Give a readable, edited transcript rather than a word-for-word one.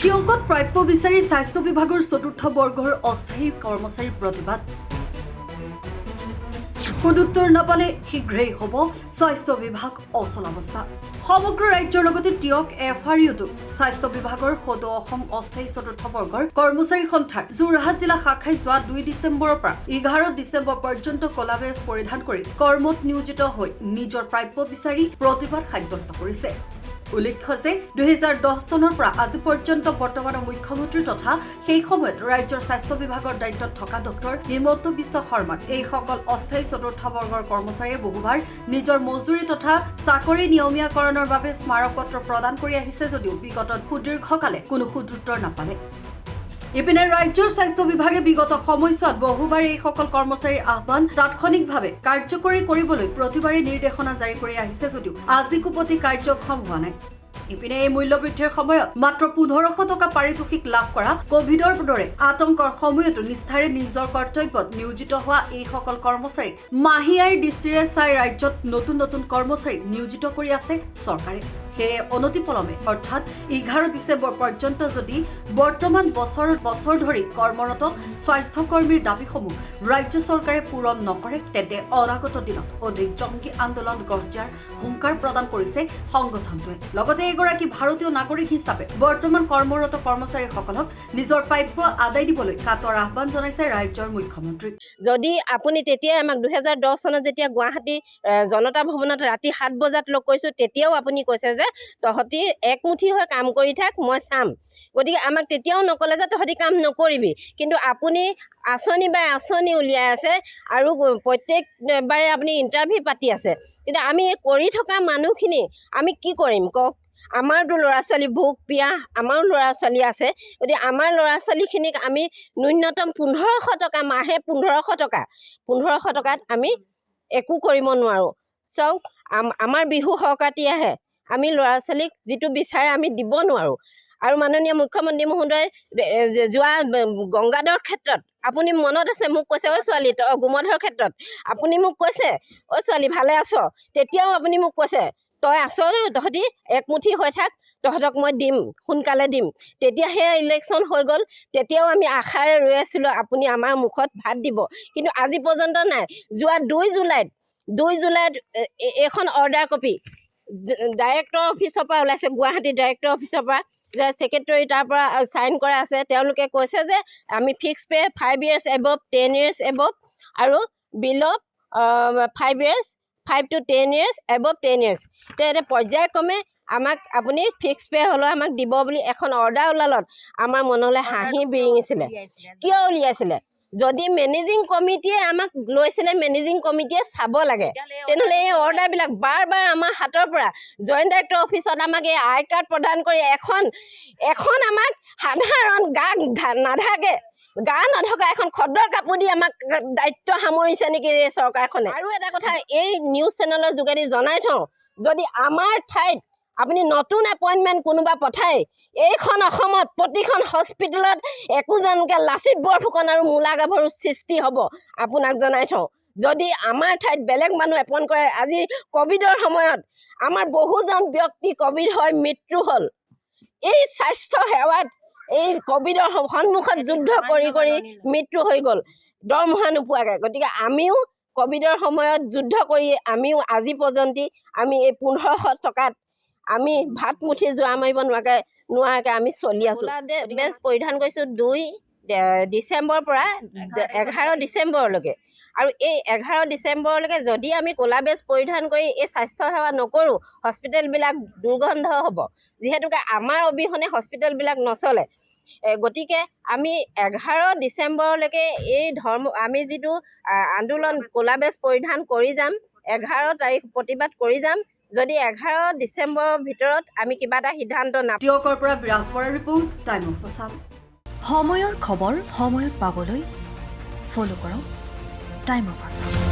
টিয়কত প্ৰাপ্য বিচাৰি স্বাস্থ্য বিভাগৰ চতুৰ্থ বৰ্গৰ অস্থায়ী কৰ্মচাৰীৰ প্ৰতিবাদ সুদুত্তৰ নাপালে শীঘ্ৰেই হ'ব স্বাস্থ্য বিভাগ অচল অৱস্থা সমগ্ৰ ৰাজ্যৰ লগতে টিয়ক এফআৰইউটো স্বাস্থ্য বিভাগৰ সদৌ অসম অস্থায়ী চতুৰ্থ বৰ্গৰ কৰ্মচাৰী সন্থাৰ যোৰহাট জিলা শাখাই যোৱা 2 ডিচেম্বৰৰ পৰা 11 ডিচেম্বৰ পৰ্যন্ত কলা বেজ পৰিধান কৰি কৰ্মত নিয়োজিত হৈ নিজৰ প্ৰাপ্য বিচাৰি প্ৰতিবাদ সাব্যস্ত কৰিছে উল্লেখ্য যে 2010 চনৰ পৰা আজি পৰ্যন্ত বৰ্তমানৰ মুখ্যমন্ত্ৰী তথা সেই সময়ত ৰাজ্যৰ স্বাস্থ্য বিভাগৰ দায়িত্বত থকা ডক্টৰ হিমন্ত বিশ্ব শৰ্মাক এই সকল অস্থায়ী চতুৰ্থ বৰ্গৰ কৰ্মচাৰীয়ে বহুবাৰ নিজৰ মজুৰি তথা চাকৰি নিয়মীয়াকৰণৰ বাবে স্মাৰকপত্ৰ প্ৰদান কৰি আহিছে যদিও বিগত সুদীৰ্ঘকালে কোনো সুদুত্তৰ নাপালে ইপিনে ৰাজ্যৰ স্বাস্থ্য বিভাগে বিগত সময়ছোৱাত বহুবাৰ এই সকল কৰ্মচাৰীৰ আহ্বান তাৎক্ষণিকভাৱে কাৰ্যকৰী কৰিবলৈ প্ৰতিবাৰে নিৰ্দেশনা জাৰি কৰি আহিছে যদিও আজিকো প্ৰতি কাৰ্যক্ষম হোৱা নাই ইপিনে এই মূল্যবৃদ্ধিৰ সময়ত মাত্ৰ 1500 টকা পাৰিতোষিক লাভ কৰা কোভিডৰ দৰে আতংকৰ সময়তো নিষ্ঠাৰে নিজৰ কৰ্তব্যত নিয়োজিত হোৱা এই সকল কৰ্মচাৰী মাহিয়াৰ দৃষ্টিৰে চাই ৰাজ্যত নতুন নতুন কৰ্মচাৰী নিয়োজিত কৰি আছে চৰকাৰে সেয়ে অনতিপলমে অৰ্থাৎ 11 ডিচেম্বৰ পৰ্যন্ত যদি বৰ্তমান বছৰ ধৰি কৰ্মৰত স্বাস্থ্যকৰ্মীৰ দাবীসমূহ ৰাজ্য চৰকাৰে পূৰণ নকৰে তেন্তে অনাগত দিনত অধিক জংগী আন্দোলন গঢ় দিয়াৰ হুংকাৰ প্ৰদান কৰিছে সংগঠনটোৱে লগতে এগৰাকী ভাৰতীয় নাগৰিক হিচাপে বৰ্তমান কৰ্মৰত কৰ্মচাৰীসকলক নিজৰ প্ৰাপ্য আদায় দিবলৈ কাতৰ আহ্বান জনাইছে ৰাজ্যৰ মুখ্যমন্ত্ৰী যদি আপুনি তেতিয়াই আমাক 2010 চনত যেতিয়া গুৱাহাটী জনতা ভৱনত ৰাতি 7 বজাত লগ কৰিছো তেতিয়াও আপুনি কৈছে যে তহতি একমুঠি হৈ কাম কৰি থাক মই চাম গতিকে আমাক তেতিয়াও নকলে যে তহতি কাম নকৰিবি কিন্তু আপুনি আঁচনি বা আঁচনি উলিয়াই আছে আৰু প্ৰত্যেকবাৰে আপুনি ইণ্টাৰভিউ পাতি আছে কিন্তু আমি কৰি থকা মানুহখিনি আমি কি কৰিম কওক আমাৰতো ল'ৰা ছোৱালী ভোক পিয়াহ আমাৰো ল'ৰা ছোৱালী আছে গতিকে আমাৰ ল'ৰা ছোৱালীখিনিক আমি ন্যূনতম 1500 টকা মাহে 1500 টকাত আমি একো কৰিব নোৱাৰোঁ চাওক আমাৰ বিহু সংক্ৰান্তি আহে আমি ল'ৰা ছোৱালীক যিটো বিচাৰে আমি দিব নোৱাৰোঁ আৰু মাননীয় মুখ্যমন্ত্ৰী মহোদয় যোৱা গংগাধৰ ক্ষেত্ৰত আপুনি মনত আছে মোক কৈছে ঐ ছোৱালী গোমধৰ ক্ষেত্ৰত আপুনি মোক কৈছে ঐ ছোৱালী ভালে আছ তেতিয়াও আপুনি মোক কৈছে তই আছ তহঁতি একমুঠি হৈ থাক তহঁতক মই দিম সোনকালে দিম তেতিয়া সেই ইলেকশ্যন হৈ গ'ল তেতিয়াও আমি আশাৰে ৰৈ আছিলোঁ আপুনি আমাৰ মুখত ভাত দিব কিন্তু আজি পৰ্যন্ত নাই যোৱা 2 জুলাইত এখন অৰ্ডাৰ কপি ডাইৰেক্টৰ অফিচৰ পৰা ওলাইছে গুৱাহাটী ডাইৰেক্টৰ অফিচৰ পৰা যে ছেক্ৰেটাৰী তাৰ পৰা চাইন কৰা আছে তেওঁলোকে কৈছে যে আমি fix pay 5 years above 10 years above আৰু বিল' 5 years 5 to 10 years above 10 years তে পৰ্যায়ক্ৰমে আমাক আপুনি ফিক্স পে হ'লেও আমাক দিব বুলি এখন অৰ্ডাৰ ওলালত আমাৰ মনলৈ হাঁহি বিৰিঙিছিলে কিয় উলিয়াইছিলে যদি মেনেজিং কমিটিয়ে আমাক লৈছিলে মেনেজিং কমিটিয়ে চাব লাগে তেনেহ'লে এই অৰ্ডাৰবিলাক বাৰ আমাৰ হাতৰ পৰা জইণ্ট ডাইৰেক্টৰ অফিচত আমাক এই আই কাৰ্ড প্ৰদান কৰি এখন আমাক সাধাৰণ গা নথকা এখন খদৰ কাপোৰ দি আমাক দায়িত্ব সামৰিছে নেকি এই চৰকাৰখনে আৰু এটা কথা এই নিউজ চেনেলৰ যোগেদি জনাই থওঁ যদি আমাৰ ঠাইত আপুনি নতুন এপইণ্টমেণ্ট কোনোবা পঠায় এইখন অসমত প্ৰতিখন হস্পিটেলত একোজনকৈ লাচিত বৰফুকন আৰু মূলা গাভৰুৰ সৃষ্টি হ'ব আপোনাক জনাই থওঁ যদি আমাৰ ঠাইত বেলেগ মানুহ এপইণ্ট কৰে আজি ক'ভিডৰ সময়ত আমাৰ বহুজন ব্যক্তি ক'ভিড হৈ মৃত্যু হ'ল এই স্বাস্থ্য সেৱাত এই ক'ভিডৰ সন্মুখত যুদ্ধ কৰি মৃত্যু হৈ গ'ল দৰমহা নোপোৱাকৈ গতিকে আমিও ক'ভিডৰ সময়ত যুদ্ধ কৰি আমিও আজি পৰ্যন্ত আমি এই 1500 টকাত আমি ভাত মুঠি যোৱা মাৰিব নোৱাৰাকৈ আমি চলি আছোঁ বেজ পৰিধান কৰিছোঁ 2 ডিচেম্বৰৰ পৰা 11 ডিচেম্বৰলৈকে আৰু এই 11 ডিচেম্বৰলৈকে যদি আমি ক'লা বেজ পৰিধান কৰি এই স্বাস্থ্য সেৱা নকৰোঁ হস্পিটেলবিলাক দুৰ্গন্ধ হ'ব যিহেতুকে আমাৰ অবিহনে হস্পিটেলবিলাক নচলে গতিকে আমি 11 ডিচেম্বৰলৈকে এই আমি যিটো আন্দোলন ক'লা বেজ পৰিধান কৰি যাম 11 তাৰিখ প্ৰতিবাদ কৰি যাম যদি 11 ডিচেম্বৰৰ ভিতৰত আমি কিবা এটা সিদ্ধান্ত নাপাওঁ টিয়কৰ পৰা বিৰাজ বৰাৰ ৰিপৰ্ট টাইম অফ আছাম সময়ৰ খবৰ সময়ত পাবলৈ ফলো কৰক টাইম অফ আছাম।